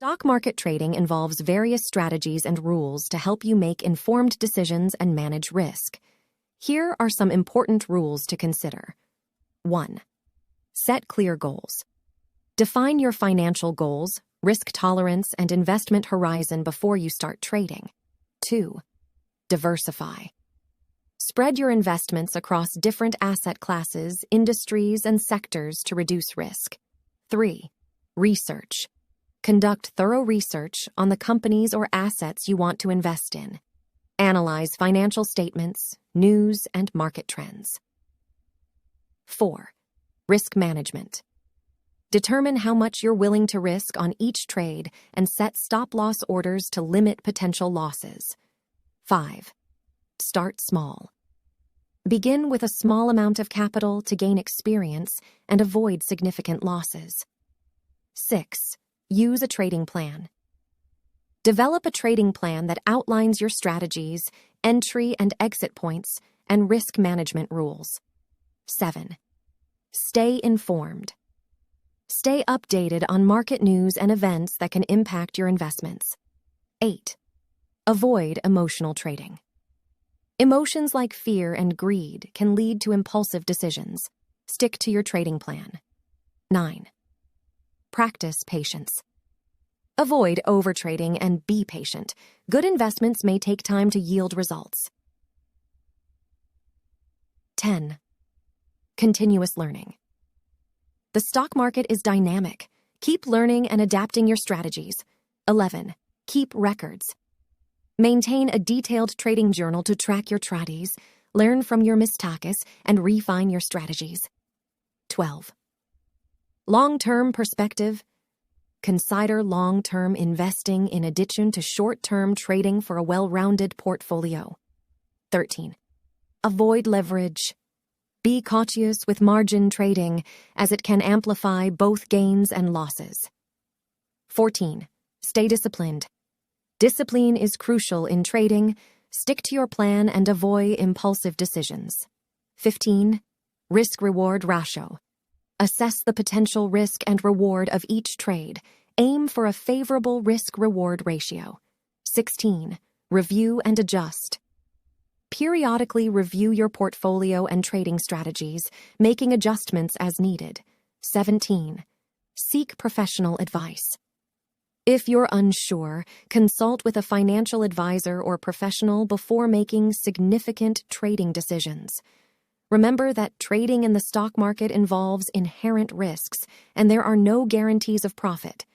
Stock market trading involves various strategies and rules to help you make informed decisions and manage risk. Here are some important rules to consider. 1. Set clear goals. Define your financial goals, risk tolerance, and investment horizon before you start trading. 2. Diversify. Spread your investments across different asset classes, industries, and sectors to reduce risk. 3. Research. Conduct thorough research on the companies or assets you want to invest in. Analyze financial statements, news, and market trends. 4. Risk management. Determine how much you're willing to risk on each trade and set stop-loss orders to limit potential losses. 5. Start small. Begin with a small amount of capital to gain experience and avoid significant losses. 6. Use a trading plan. Develop a trading plan that outlines your strategies, entry and exit points, and risk management rules. 7. Stay informed. Stay updated on market news and events that can impact your investments. 8. Avoid emotional trading. Emotions like fear and greed can lead to impulsive decisions. Stick to your trading plan. 9. Practice patience. Avoid overtrading and be patient. Good investments may take time to yield results. 10. Continuous learning. The stock market is dynamic. Keep learning and adapting your strategies. 11. Keep records. Maintain a detailed trading journal to track your trades, learn from your mistakes, and refine your strategies. 12. Long-term perspective. Consider long-term investing in addition to short-term trading for a well-rounded portfolio. 13. Avoid leverage. Be cautious with margin trading, as it can amplify both gains and losses. 14. Stay disciplined. Discipline is crucial in trading. Stick to your plan and avoid impulsive decisions. 15. Risk-reward ratio. Assess the potential risk and reward of each trade. Aim for a favorable risk-reward ratio. 16. Review and adjust. Periodically review your portfolio and trading strategies, making adjustments as needed. 17. Seek professional advice. If you're unsure, consult with a financial advisor or professional before making significant trading decisions. Remember that trading in the stock market involves inherent risks, and there are no guarantees of profit.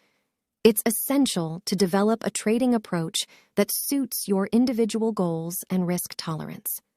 It's essential to develop a trading approach that suits your individual goals and risk tolerance.